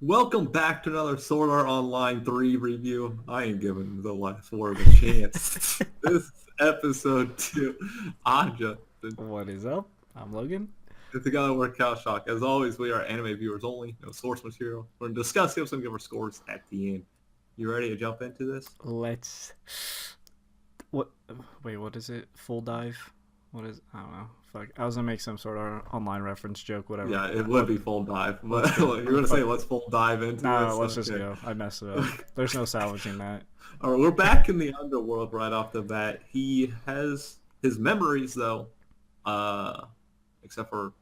Welcome back to another Sword Art Online 3 review. I ain't giving the last word a chance. This is episode 2. I'm Justin. What is up? I'm Logan. It's together we're Couch Shock. As always, we are anime viewers only, no source material. We're going to discuss the episode and give our scores at the end. You ready to jump into this? Let's. What? Wait, what is it? Full dive? What is? I don't know. Fuck. I was gonna make some sort of online reference joke, whatever. Yeah, it would be full dive. But you're going to say let's full dive into No, this? let's just go. I messed it up. There's no salvaging that. All right, we're back in the underworld right off the bat. He has his memories, though, except for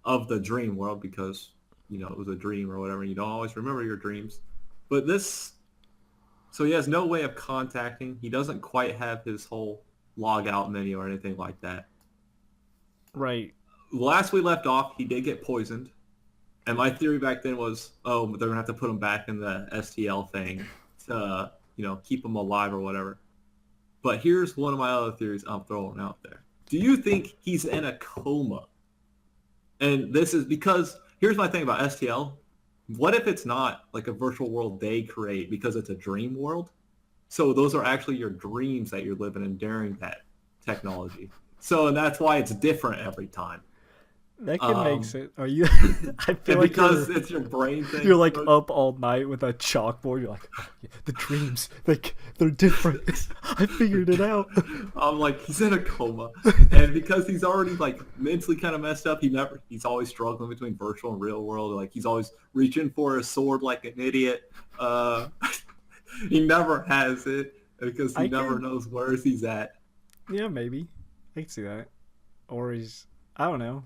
of the dream world because, it was a dream or whatever. You don't always remember your dreams. But so he has no way of contacting. He doesn't quite have his whole log out menu or anything like that. Right. Last we left off, he did get poisoned. And my theory back then was, they're going to have to put him back in the STL thing to, keep him alive or whatever. But here's one of my other theories I'm throwing out there. Do you think he's in a coma? And this is because, here's my thing about STL. What if it's not like a virtual world they create because it's a dream world? So those are actually your dreams that you're living in during that technology. So, and that's why it's different every time. That can make sense. Are you? I feel And like because it's your brain thing. you're like up all night with a chalkboard. You're like, the dreams, like they're different. I figured it out. I'm like, he's in a coma. And because he's already like mentally kind of messed up, he's always struggling between virtual and real world. Like he's always reaching for a sword like an idiot. He never has it because he never knows where he's at. Yeah, maybe. I can see that. Or I don't know.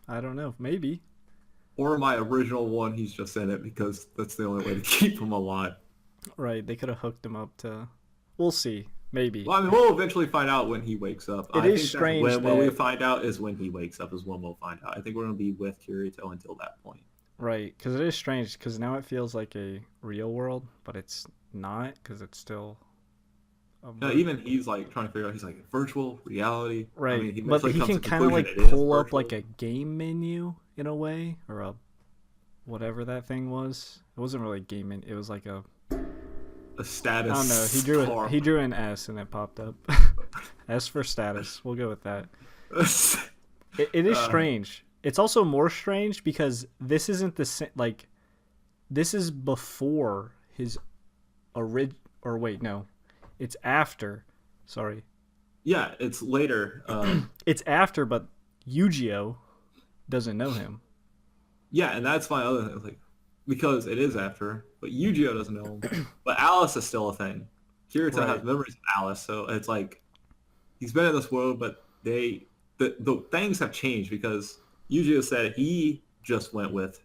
I don't know. Maybe. Or my original one, he's just in it because that's the only way to keep him alive. Right. They could have hooked him up to. We'll see. Maybe. Well, I mean, we'll eventually find out when he wakes up. It is strange. When we find out is when he wakes up is when we'll find out. I think we're going to be with Kirito until that point. Right. Because it is strange. Because now it feels like a real world, but it's not because it's still. Even he's like trying to figure out. He's like virtual reality, right? I mean, but he can kind of like pull up like a game menu in a way, or a whatever that thing was. It wasn't really a game menu. It was like a status. I don't know. He drew an S and it popped up. S for status. We'll go with that. It is strange. It's also more strange because this isn't the same. Like, this is before his Or wait, no. It's after. Sorry. Yeah, it's later. It's after, but Yu-Gi-Oh doesn't know him. Yeah, and that's my other thing. Like, because it is after, but Yu-Gi-Oh doesn't know him. But Alice is still a thing. Kirito has memories of Alice, so it's like he's been in this world, but the things have changed because Yu-Gi-Oh said he just went with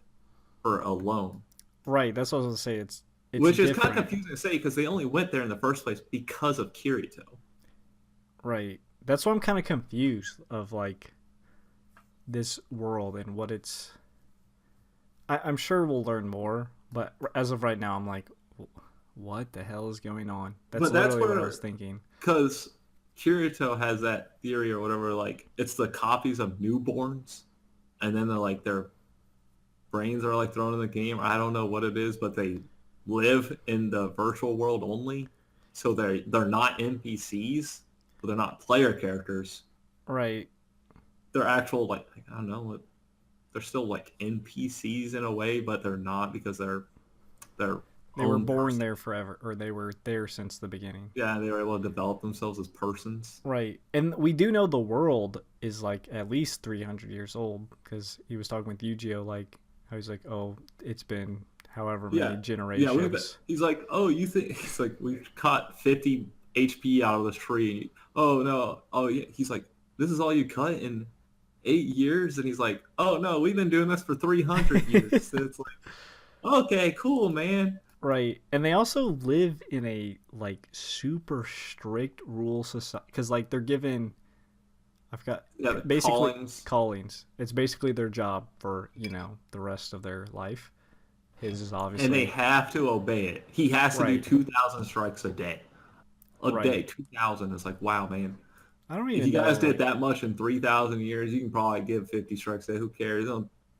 her alone. Right, that's what I was gonna say. It's which is different. kind of confusing to say because they only went there in the first place because of Kirito. Right. That's why I'm kind of confused of like this world and what it's. I'm sure we'll learn more, but as of right now, I'm like, what the hell is going on? That's literally what I was thinking. Because Kirito has that theory or whatever, like it's the copies of newborns, and then they're like their brains are like thrown in the game. I don't know what it is, but they live in the virtual world only, so they're not NPCs, but they're not player characters. Right. They're actual like I don't know. They're still like NPCs in a way, but they're not because they were born there forever, or they were there since the beginning. Yeah, they were able to develop themselves as persons. Right, and we do know the world is like at least 300 years old because he was talking with Yu-Gi-Oh, like how he's like, oh, it's been however many generations. Yeah, he's like, oh, you think he's like we caught 50 HP out of this tree. Oh no, oh yeah, he's like, this is all you cut in 8 years, and he's like, oh no, we've been doing this for 300 years. So it's like, okay, cool, man. Right, and they also live in a like super strict rule society because like they're given, I forgot, basically callings. It's basically their job for the rest of their life. His is obviously, and they have to obey it. He has to do 2,000 strikes a day. Day, 2,000 is like, wow, man. I don't even. If you guys did that much in 3,000 years, you can probably give 50 strikes a day. Who cares?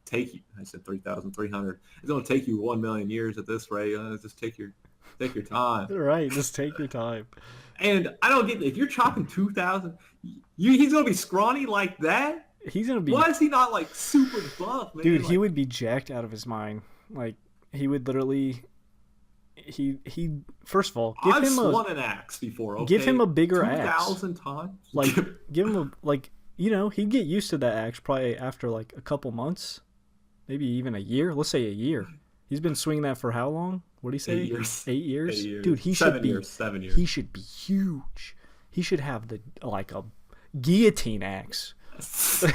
take you. I said 3,300. It's gonna take you 1,000,000 years at this rate. Just take your time. Right, just take your time. And I don't get, if you're chopping 2,000, he's gonna be scrawny like that. He's gonna be. Why is he not like super buff, man? Dude, like, he would be jacked out of his mind. Like he would literally. He first of all, I've swung an axe before. Okay? Give him a bigger axe. 2,000 times. Like give him a he'd get used to that axe probably after like a couple months, maybe even a year. Let's say a year. He's been swinging that for how long? What do you say? 8 years. 8 years? 8 years. Dude, he 7 should be years. 7 years. He should be huge. He should have like a guillotine axe.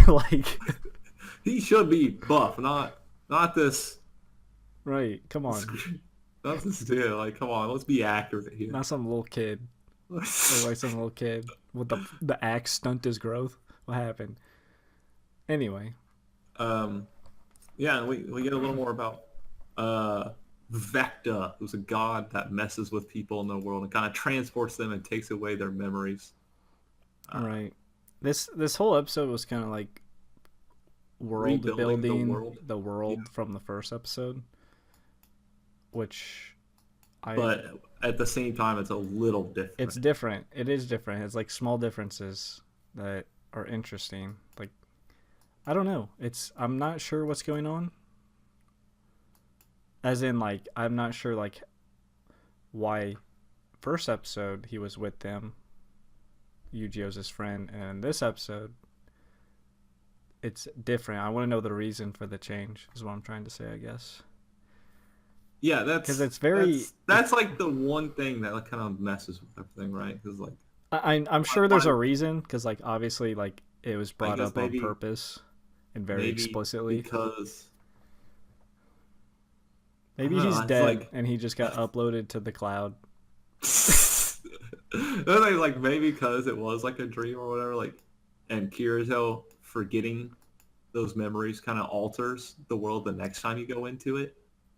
Like he should be buff, not this. Right, come on. Not this dude. Like, come on, let's be accurate here. Not some little kid. Like some little kid with the axe stunt his growth. What happened? Anyway. Yeah, and we get a little more about Vecta, who's a god that messes with people in the world and kind of transports them and takes away their memories. Right. This whole episode was kind of like world building the world from the first episode, but at the same time, it's a little different. It's different. It is different. It's like small differences that are interesting. Like, I don't know. I'm not sure what's going on. As in, like, I'm not sure, like, why first episode he was with them. Yu-Gi-Oh's his friend. And this episode, it's different. I want to know the reason for the change, is what I'm trying to say, I guess. Yeah, that's... Because it's very... That's like the one thing that like kind of messes with everything, right? Because, like... I'm sure there's a reason, because, like, obviously, like, it was brought up on purpose and very explicitly. Because... Maybe he's dead, like, and he just got uploaded to the cloud. Like, maybe because it was like a dream or whatever, like, and Kirito forgetting those memories kind of alters the world the next time you go into it.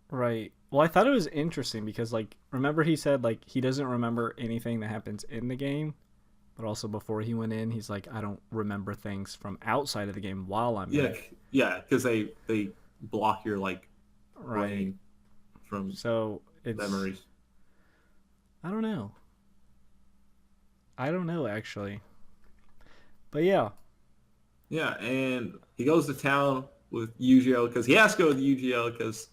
Right. Well, I thought it was interesting because, like, remember he said, like, he doesn't remember anything that happens in the game, but also before he went in, he's like, I don't remember things from outside of the game while I'm in. Yeah, because they block your, like, brain from it's memories. I don't know, actually. But yeah. Yeah, and he goes to town with Yu-Gi-Oh! Because he has to go with Yu-Gi-Oh! Because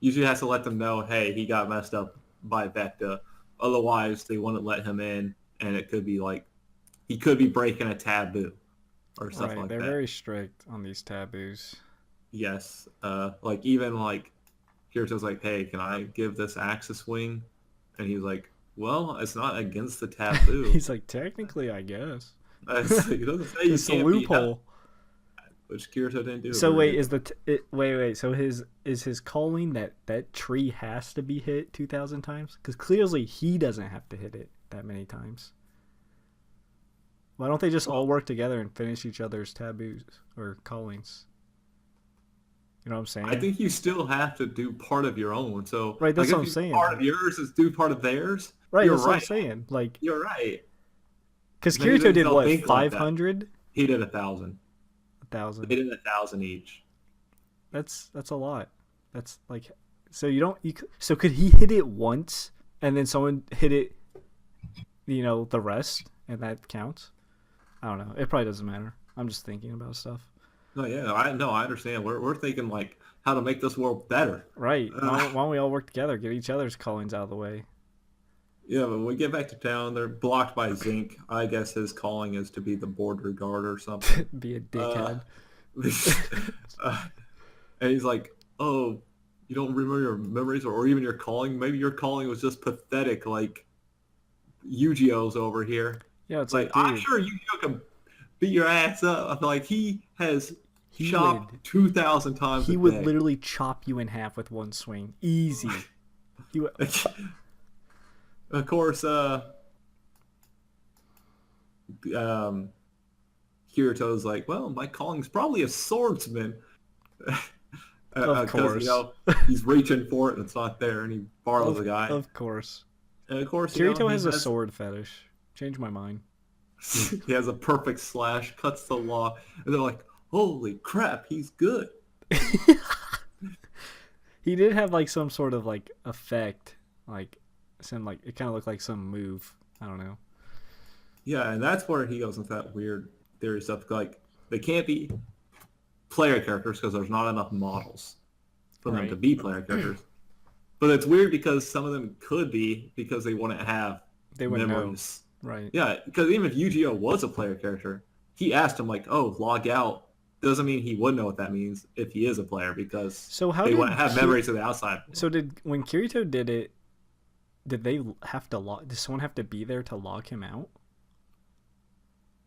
Yu-Gi-Oh! Has to let them know, hey, he got messed up by Vecta. Otherwise, they wouldn't let him in, and it could be like, he could be breaking a taboo or stuff like that. They're very strict on these taboos. Yes. Like, even, like, Kirito's like, hey, can I give this axe a swing? And he's like, well, it's not against the taboo. He's like, technically, I guess. He doesn't say it's a loophole. Which Kirito didn't do. So wait, wait. So is his calling that tree has to be hit 2,000 times? Because clearly he doesn't have to hit it that many times. Why don't they just all work together and finish each other's taboos or callings? You know what I'm saying? I think you still have to do part of your own. So right, that's what I'm saying. Part of yours is do part of theirs. Right, that's what I'm saying. Like, you're right. Because Kirito did what, 500? He did 1,000. 1,000. They did 1,000 each. That's a lot. That's like, so could he hit it once and then someone hit it, the rest, and that counts? I don't know. It probably doesn't matter. I'm just thinking about stuff. No, yeah, I understand. We're thinking like how to make this world better. Right. Why don't we all work together, get each other's callings out of the way? Yeah, but when we get back to town, they're blocked by Zinc. I guess his calling is to be the border guard or something. Be a dickhead. And he's like, oh, you don't remember your memories or even your calling? Maybe your calling was just pathetic like Yu-Gi-Oh's over here. Yeah, it's like I'm sure Yu-Gi-Oh can beat your ass up. Like he has chopped 2,000 times He would literally chop you in half with one swing. Easy. He would... Of course, Kirito's like, well, my calling's probably a swordsman. Of course. He's reaching for it and it's not there, and he borrows a guy. Of course. And of course, Kirito has a sword fetish. Change my mind. He has a perfect slash, cuts the law, and they're like, holy crap, he's good. He did have like some sort of like effect, like some like it kind of looked like some move. I don't know. Yeah, and that's where he goes into that weird theory stuff. Like they can't be player characters because there's not enough models for them to Right. be player characters. But it's weird because some of them could be because they wouldn't have They wouldn't know. memories. Right. Yeah, because even if Yu-Gi-Oh was a player character, he asked him like, "Oh, log out." Doesn't mean he would know what that means if he is a player because So how they did wouldn't have memories of the outside. So did when Kirito did it? Did they have to log? Did someone have to be there to log him out?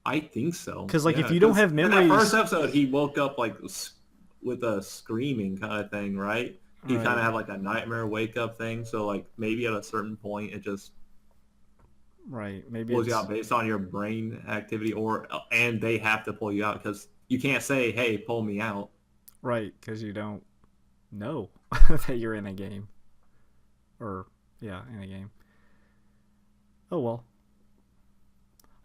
I think so. Because like Yeah, if you don't 'cause have in memories, that first episode, he woke up like with a screaming kind of thing, right? He kind right, of had like a nightmare wake up thing. So like maybe at a certain point, it just right, maybe pulls you it's out based on your brain activity, and they have to pull you out because you can't say, "Hey, pull me out." right because you don't know that you're in a game, or yeah, in a game. Oh well,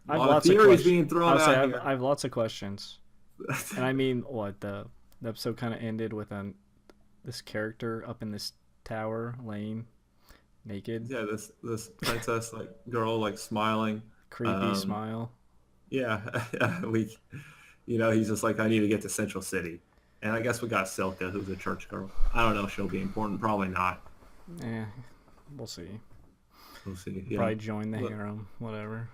A I have lot of lots of theories questions. being thrown I out have, here. I have lots of questions, and I mean, what the episode kind of ended with this character up in this tower lane, naked, Yeah, this princess like girl like smiling. creepy smile. Yeah, we, he's just like, I need to get to Central City, and I guess we got Silka, who's a church girl. I don't know if she'll be important. Probably not. Eh, we'll see. We'll see. Yeah. Probably join the harem, whatever.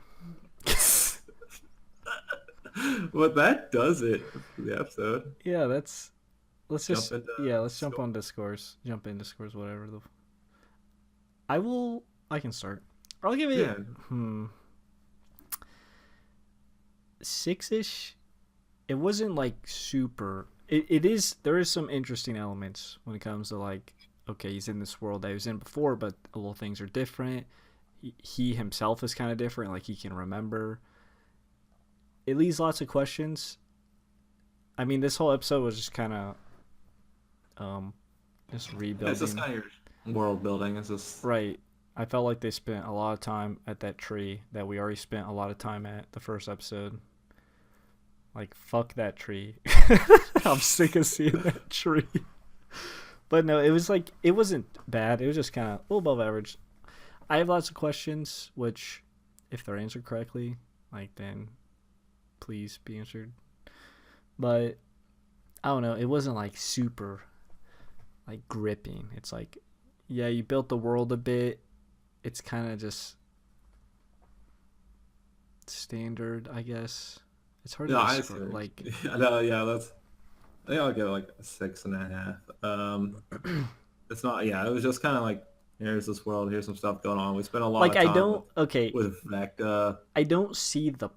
But that does it for the episode. Yeah, let's Jump just into let's jump on discourse. Jump in discourse, whatever. I can start. I'll give it Yeah. 6-ish. It wasn't like super. It is, there is some interesting elements when it comes to like, okay, he's in this world that he was in before, but a little things are different. He himself is kind of different. Like he can remember. It leaves lots of questions. I mean, this whole episode was just kind of just rebuilding. It's just kind of your world building. It's just Right. I felt like they spent a lot of time at that tree that we already spent a lot of time at the first episode. Like, fuck that tree. I'm sick of seeing that tree. But no, it was like, it wasn't bad. It was just kind of a little above average. I have lots of questions, which, if they're answered correctly, like, then please be answered. But, I don't know. It wasn't like super, like, gripping. It's like, yeah, you built the world a bit. It's kind of just standard, I guess. It's hard yeah. to describe. Like, No, yeah. I think I'll give it like a 6.5. It's not. Yeah, it was just kind of like, here's this world. Here's some stuff going on. We spent a lot like of time I don't. Okay, with Vecta. I don't see the.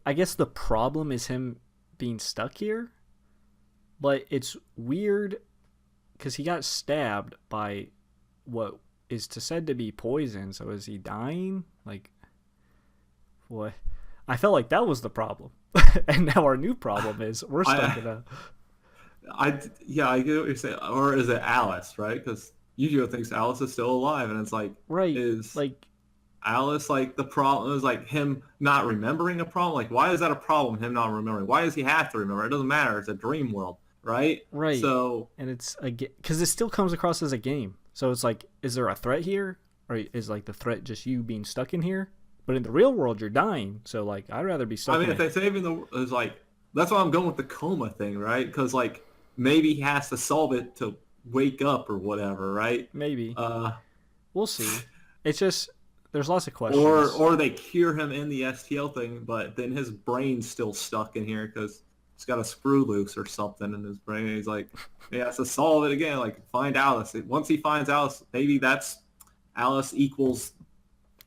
I guess the problem is him being stuck here, but it's weird because he got stabbed by what is said to be poison. So is he dying? Like, what? I felt like that was the problem, and now our new problem is we're stuck in a. I get what you're saying. Or is it Alice, right? Because Yu-Gi-Oh thinks Alice is still alive, and it's like, Right, is like Alice like the problem? Is like him not remembering a problem? Like, why is that a problem? Him not remembering? Why does he have to remember? It doesn't matter. It's a dream world, right? right. So And it's a because it still comes across as a game. So it's like, is there a threat here, or is like the threat just you being stuck in here? But in the real world, you're dying. So like, I'd rather be stuck. I mean, in if they saving is like, that's why I'm going with the coma thing, right? Because like maybe he has to solve it to wake up or whatever, right? Maybe Uh, we'll see. It's just there's lots of questions. or they cure him in the STL thing, but then his brain's still stuck in here because he's got a screw loose or something in his brain. And he's like, he has to solve it again. Like, find Alice. Once he finds Alice, maybe that's Alice equals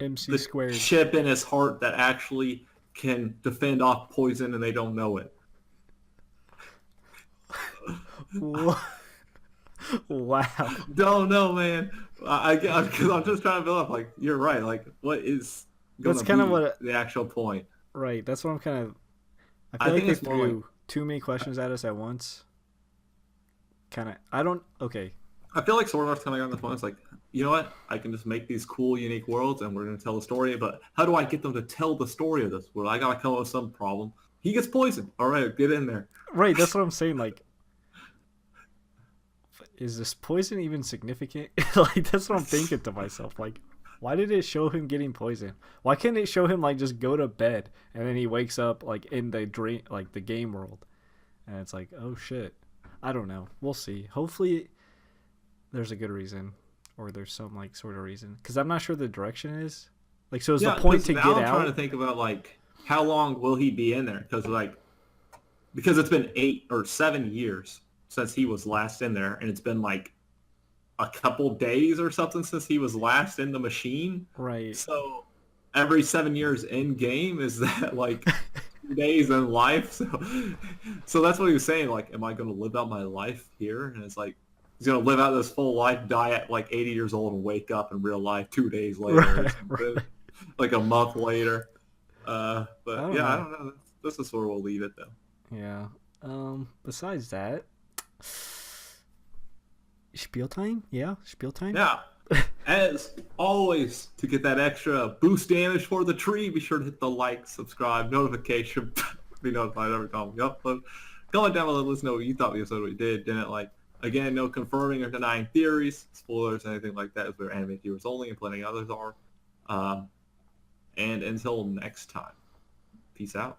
MC the squared. chip in his heart that actually can defend off poison, and they don't know it. Wow. Don't know, man. Because I'm just trying to build up. Like, you're right. Like, what is going That's to kind of be what the actual point? Right. That's what I'm kind of. I I feel like think they it's more threw like- too many questions at us at once. Kind of. I don't. Okay. I feel like Sword Art's kind of on this one. It's like, you know what? I can just make these cool, unique worlds, and we're going to tell the story. But how do I get them to tell the story of this world? I got to come up with some problem. He gets poisoned. All right, get in there. Right. That's what I'm saying. Like, is this poison even significant? Like, that's what I'm thinking to myself. Like, why did it show him getting poisoned? Why can't it show him like just go to bed and then he wakes up like in the dream, like the game world, and it's like, oh shit. I don't know. We'll see. Hopefully, there's a good reason, or there's some like sort of reason, because I'm not sure the direction is. Like, so is the point to get I'm out? trying to think about like how long will he be in there? Because it's been 8 or 7 years since he was last in there, and it's been like a couple days or something since he was last in the machine. Right. So every 7 years in game, is that like 2 days in life? So that's what he was saying. Like, am I going to live out my life here? And it's like he's going to live out this full life, die at like 80 years old, and wake up in real life 2 days later, Right. like a month later. But I yeah, I don't know. This is where we'll leave it though. Yeah. Besides that, spiel time? Yeah, spiel time? Yeah. As always, to get that extra boost damage for the tree, be sure to hit the like, subscribe, notification, be notified every time we upload. Comment down below, let us know what you thought of the episode, what you didn't like. Again, no confirming or denying theories, spoilers, anything like that, as we're anime viewers only, and plenty others are. And until next time, peace out.